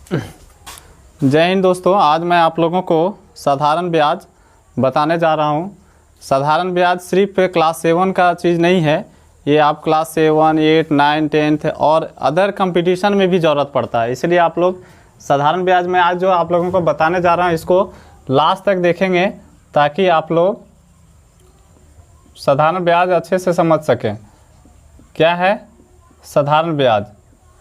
जय हिंद दोस्तों, आज मैं आप लोगों को साधारण ब्याज बताने जा रहा हूं। साधारण ब्याज सिर्फ क्लास 7 का चीज़ नहीं है, ये आप क्लास 7, 8, 9, 10 और अदर कंपटीशन में भी ज़रूरत पड़ता है। इसलिए आप लोग साधारण ब्याज में आज जो आप लोगों को बताने जा रहा हूं इसको लास्ट तक देखेंगे ताकि आप लोग साधारण ब्याज अच्छे से समझ सकें। क्या है साधारण ब्याज?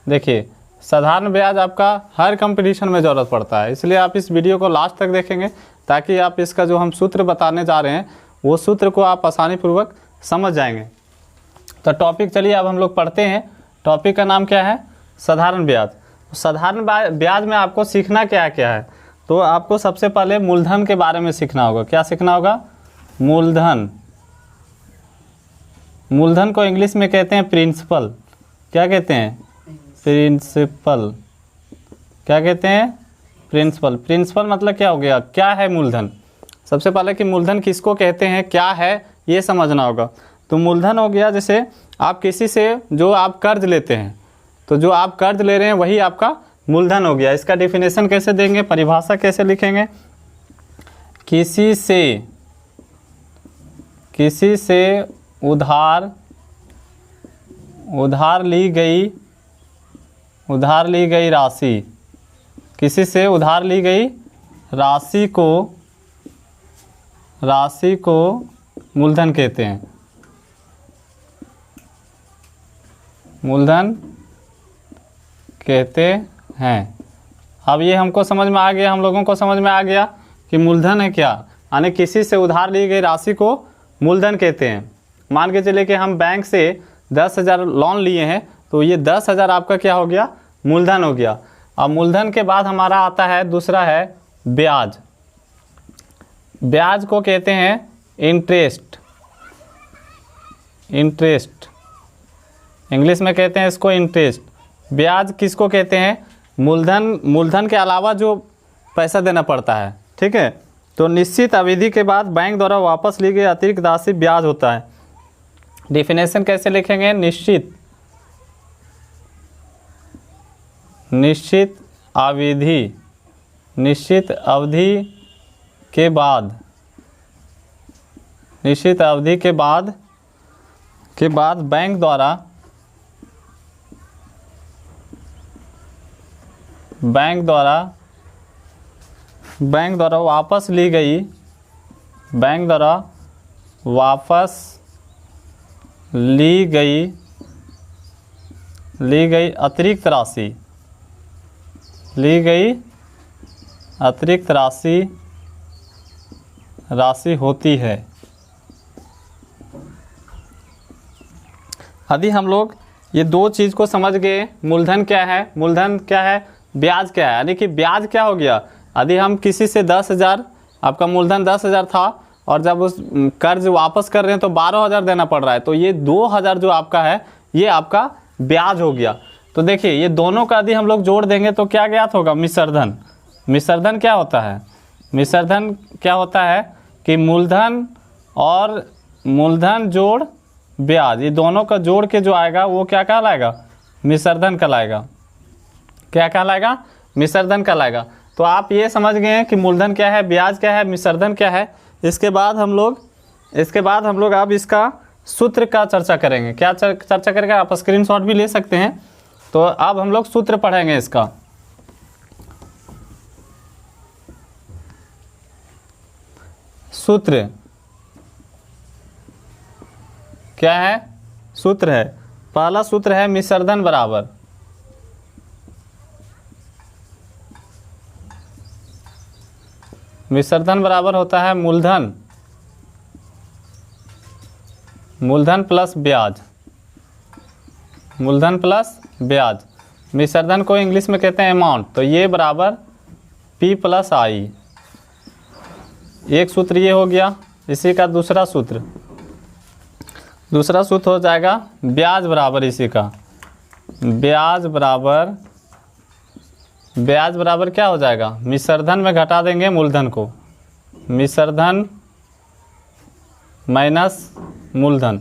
देखिए, साधारण ब्याज आपका हर कंपटीशन में ज़रूरत पड़ता है, इसलिए आप इस वीडियो को लास्ट तक देखेंगे ताकि आप इसका जो हम सूत्र बताने जा रहे हैं वो सूत्र को आप आसानी पूर्वक समझ जाएंगे। तो टॉपिक चलिए अब हम लोग पढ़ते हैं। टॉपिक का नाम क्या है? साधारण ब्याज। साधारण ब्याज में आपको सीखना क्या क्या है? तो आपको सबसे पहले मूलधन के बारे में सीखना होगा। क्या सीखना होगा? मूलधन। मूलधन को इंग्लिश में कहते हैं प्रिंसिपल। क्या कहते हैं? प्रिंसिपल। क्या कहते हैं? प्रिंसिपल। प्रिंसिपल मतलब क्या हो गया? क्या है मूलधन? सबसे पहले कि मूलधन किसको कहते हैं, क्या है, ये समझना होगा। तो मूलधन हो गया जैसे आप किसी से जो आप कर्ज लेते हैं, तो जो आप कर्ज ले रहे हैं वही आपका मूलधन हो गया। इसका डेफिनेशन कैसे देंगे, परिभाषा कैसे लिखेंगे? किसी से उधार ली गई राशि, किसी से उधार ली गई राशि को मूलधन कहते हैं। मूलधन कहते हैं। अब ये हमको समझ में आ गया, हम लोगों को समझ में आ गया कि मूलधन है क्या, यानी किसी से उधार ली गई राशि को मूलधन कहते हैं। मान के चलिए कि हम बैंक से 10,000 लोन लिए हैं, तो ये 10,000 आपका क्या हो गया? मूलधन हो गया। अब मूलधन के बाद हमारा आता है दूसरा है ब्याज। ब्याज को कहते हैं इंटरेस्ट। इंग्लिश में कहते हैं इसको इंटरेस्ट। ब्याज किसको कहते हैं? मूलधन के अलावा जो पैसा देना पड़ता है, ठीक है। तो निश्चित अवधि के बाद बैंक द्वारा वापस ली गई अतिरिक्त राशि ब्याज होता है। डेफिनेशन कैसे लिखेंगे? निश्चित अवधि के बाद बैंक द्वारा वापस ली गई अतिरिक्त राशि होती है। यदि हम लोग ये दो चीज़ को समझ गए, मूलधन क्या है, ब्याज क्या है, यानी कि ब्याज क्या हो गया? यदि हम किसी से 10,000, आपका मूलधन 10,000 था और जब उस कर्ज वापस कर रहे हैं तो 12,000 देना पड़ रहा है, तो ये 2,000 जो आपका है ये आपका ब्याज हो गया। तो देखिए ये दोनों का यदि हम लोग जोड़ देंगे तो क्या ज्ञात होगा? मिश्रधन। मिश्रधन क्या होता है? मिश्रधन क्या होता है कि मूलधन और मूलधन जोड़ ब्याज, ये दोनों का जोड़ के जो आएगा वो क्या कहलाएगा? मिश्रधन कहलाएगा। क्या कहलाएगा? मिश्रधन कहलाएगा। तो आप ये समझ गए हैं कि मूलधन क्या है, ब्याज क्या है, मिश्रधन क्या है। इसके बाद हम लोग अब इसका सूत्र का चर्चा करेंगे। क्या चर्चा करेंगे? आप स्क्रीनशॉट भी ले सकते हैं। तो अब हम लोग सूत्र पढ़ेंगे इसका। सूत्र क्या है? सूत्र है, पहला सूत्र है मिश्रधन बराबर होता है मूलधन प्लस ब्याज। मिश्रधन को इंग्लिश में कहते हैं अमाउंट। तो ये बराबर P + I। एक सूत्र ये हो गया। इसी का दूसरा सूत्र हो जाएगा ब्याज बराबर इसी का। ब्याज बराबर क्या हो जाएगा? मिश्रधन में घटा देंगे मूलधन को, मिश्रधन माइनस मूलधन।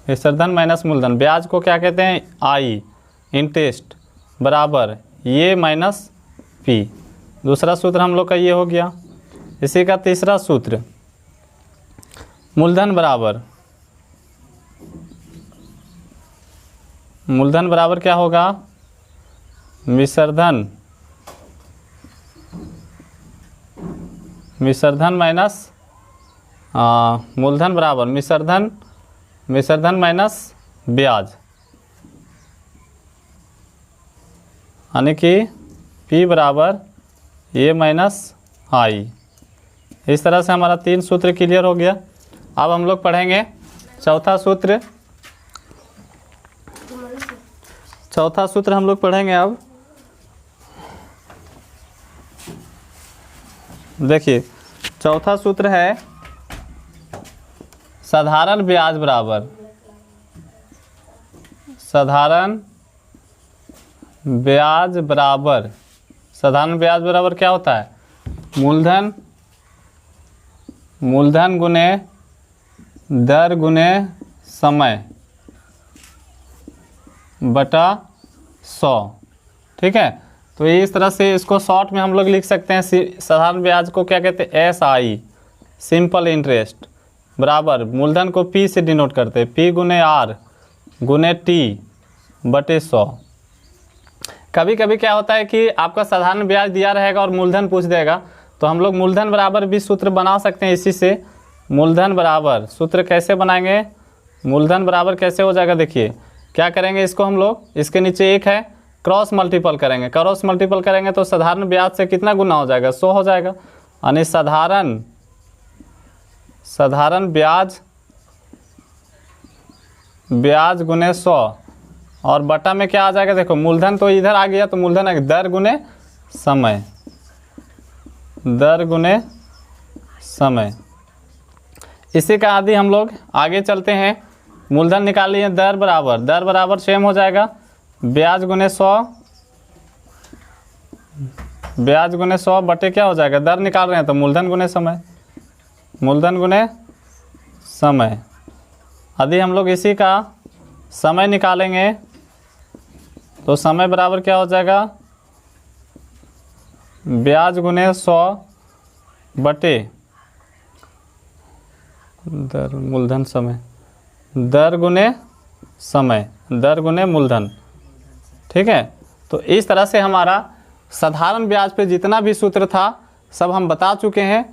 विसर्धन माइनस मूलधन। ब्याज को क्या कहते हैं? आई। इंटरेस्ट बराबर ये माइनस पी। दूसरा सूत्र हम लोग का ये हो गया। इसी का तीसरा सूत्र, मूलधन बराबर क्या होगा, मिश्रधन माइनस मूलधन बराबर मिश्रधन माइनस ब्याज, यानी कि P बराबर ये माइनस आई। इस तरह से हमारा 3 सूत्र क्लियर हो गया। अब हम लोग पढ़ेंगे चौथा सूत्र। चौथा सूत्र हम लोग पढ़ेंगे अब। देखिए चौथा सूत्र है साधारण ब्याज बराबर क्या होता है, मूलधन गुने दर गुने समय बटा 100। ठीक है, तो इस तरह से इसको शॉर्ट में हम लोग लिख सकते हैं। साधारण ब्याज को क्या कहते हैं, SI सिंपल इंटरेस्ट बराबर मूलधन को P से डिनोट करते हैं, P गुने R गुने T बटे 100। कभी कभी क्या होता है कि आपका साधारण ब्याज दिया रहेगा और मूलधन पूछ देगा, तो हम लोग मूलधन बराबर भी सूत्र बना सकते हैं। इसी से मूलधन बराबर सूत्र कैसे बनाएंगे, मूलधन बराबर कैसे हो जाएगा, देखिए क्या करेंगे, इसको हम लोग इसके नीचे 1 है, क्रॉस मल्टीपल करेंगे तो साधारण ब्याज से कितना गुना हो जाएगा, 100 हो जाएगा। यानी साधारण ब्याज गुने 100 और बटा में क्या आ जाएगा, देखो मूलधन तो इधर आ गया, तो मूलधन आ गया दर गुने समय। इसी का आदि हम लोग आगे चलते हैं। मूलधन निकाल लिए, दर बराबर सेम हो जाएगा ब्याज गुने 100 बटे क्या हो जाएगा, दर निकाल रहे हैं तो मूलधन गुने समय। यदि हम लोग इसी का समय निकालेंगे तो समय बराबर क्या हो जाएगा, ब्याज गुने 100 बटे दर गुने मूलधन। ठीक है, तो इस तरह से हमारा साधारण ब्याज पे जितना भी सूत्र था सब हम बता चुके हैं।